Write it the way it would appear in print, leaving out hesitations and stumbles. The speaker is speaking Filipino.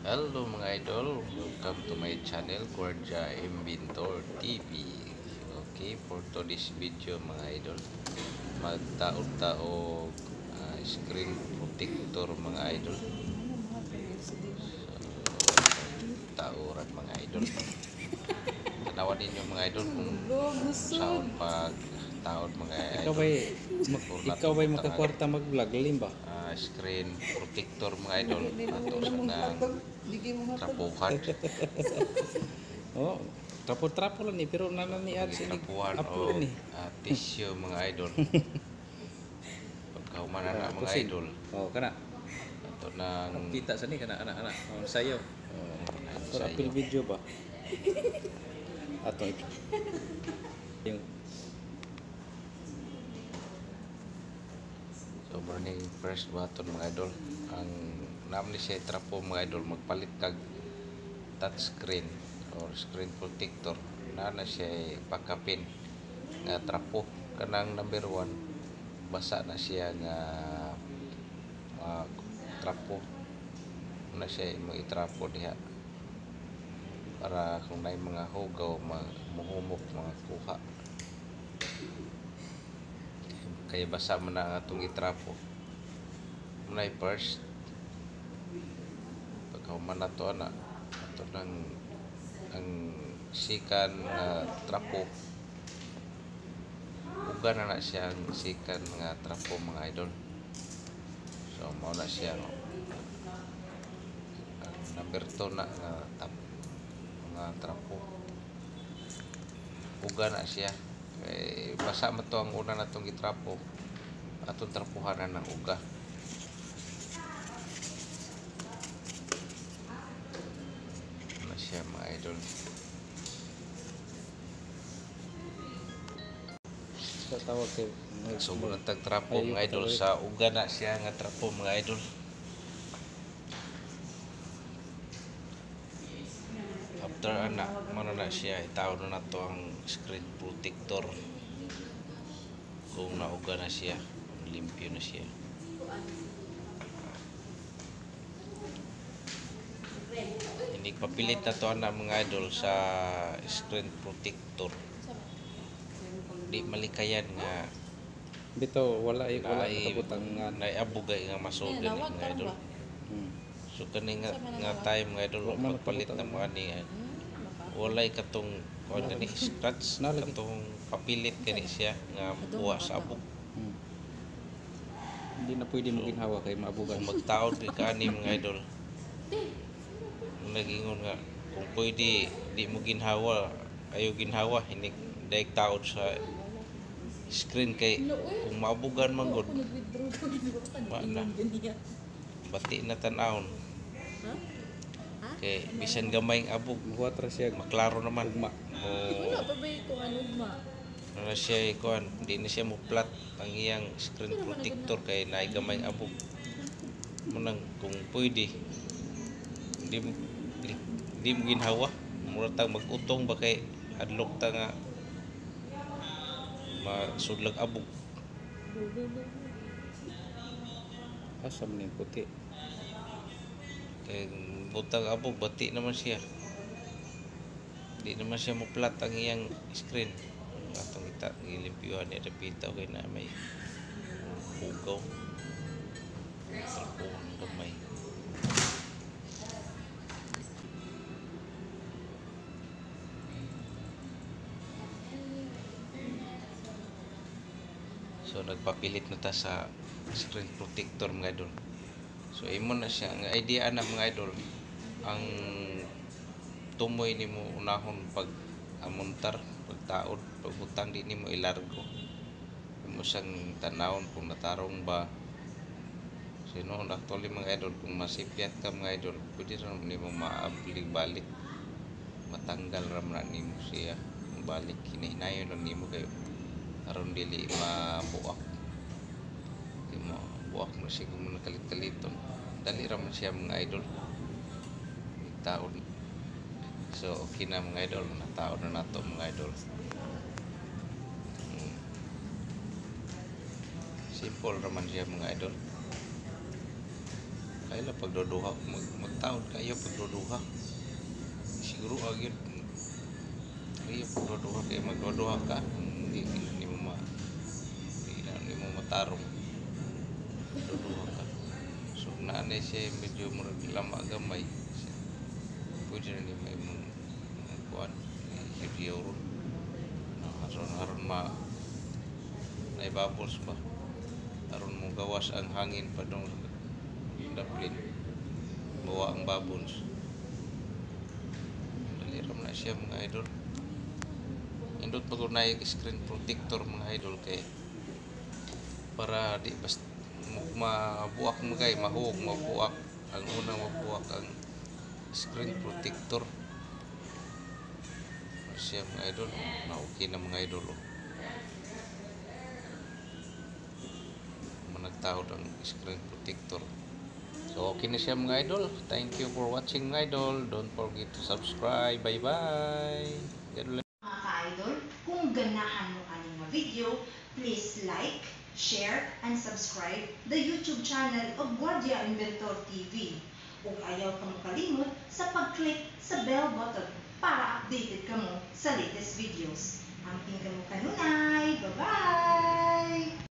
Hello mga idol, welcome to my channel, Guardia Inventor TV. Okay, for today's video mga idol, magtaod-taog screen protector mga idol. So, tauran mga idol. Tanawan ninyo mga idol kung saan pag taod mga idol. Ikaw ba'y makakwarta mag-vlog, lim ba? Screen protector mga idol. Ato sa nang trapuhan. Oh, trapo-trapo lang ni pero nananiad sinig Trapuhan upload o ni. tissue mga idol. Pagkahuman na mga Pusing. idol. Oh, kana. Ato nang Kita sa ni kana anak-anak. Oh, sayo. For sayo. appeal video ba? Ato yung So burning first button mga idol. Ang naman ni siya trapo mga idol, magpalit kag touchscreen or screen protector. Na siya pakapin nga trapo. Kanang number 1 basa na siya nga trapo. Na siya mo itrapo diha para kung may mga hugaw muhumok mga kuha. Kaya basa mo na ang atong itrapo. Munay first pagkahuman na to na ato nang ang sikan nga trapo uga na siya ang sikan nga trapo mga idol. So mao na siya no. Ang number 2 na nga nga trapo uga na siya. Basa man to ang una natong gitrapo, atong trapuhanan ng uga. Na siya mga idol. sa tawag kay So muna trapo mga idol sa uga na siya nga trapo mga idol. After ana mano na siya itaw na to ang screen protector. Kung nauga na siya, limpyo na siya. Hindi papilit na to na mga idol sa screen protector. Di malikayan nga bitaw wala kabutang nga. naiabugay nga masod gani mga idol. So kani nga time mga idol pagpalit na mga ni walay katong kuan gani scratch katong papilit gani siya nga buwa sa abog. Hindi na pwede mo ginhawa kay maabugan. Kung magtaod kay kani mga idol, nagingon nga kung pwede di mo ginhawa, ayo ginhawa hindi daig taod sa screen kay kung maabugan man gud na bati na tan-awon kay bisan gamay ang abog Buhat ra siya maklaro naman ugma. Wala pa ba ito ano ma? na siya ikuan di na siya mo flat ang iyang screen protector kay naay gamay ang abog munang kung pwede di mo ginhawa mura tang mag-utong ba kay adlok ta nga masudlag abog. Asam ni puti. Kaya butang abog, bati naman siya. Di naman siya mo flat ang iyang screen. Atong ilimpyuhan niya repita okay na may hugaw. Trapo ng gamay. So nagpapilit na ta sa screen protector mga idol. So imo na siya ang idea na mga idol ang tumoy nimo unahon pag amontar pagtaod pagbutang di nimo ilargo imo siyang tanawon kung natarong ba sino actually mga idol kung masipyat ka mga idol pwede ra nimo maabli balik matanggal ra man nimo siya balik hinahinayon lang nimo kayo aron dili mabuak mo buak mo siya kung nakalit-kaliton dali ra man siya mga idol taon. So okay na mga idol nataon na nato mga idol. Simple ra man siya mga idol Kaya pagduduha, magtaon kayo pagduduha. Siguro agad kayo pagduduha, kaya magduduha ka, hindi hindi mo matarong. Pagduduha ka. So, naanay siya medyo murag lama gamay. Pwede na ni may mong kuhan, i-review ron. Aron naibubbles ba? Aron mo gawas ang hangin pa dong daplin. Bawa ang bubbles. Daliram na siya mga idol. Indot pagunay screen protector mga idol kay para di basta mabuak mo kay mahuog mabuak ang unang mabuak ang screen protector. Siya mga idol, na okay na mga idol. Managtahod ang screen protector. So okay na siya mga idol. Thank you for watching mga idol. Don't forget to subscribe. Bye bye. Mga ka-idol, kung ganahan mo kaning nga video, please like, share, and subscribe the YouTube channel of Guardia Inventor TV. Ug ayaw ka mo kalimot sa pag-click sa bell button para updated ka mo sa latest videos. Amping ka mo kanunay. Bye-bye!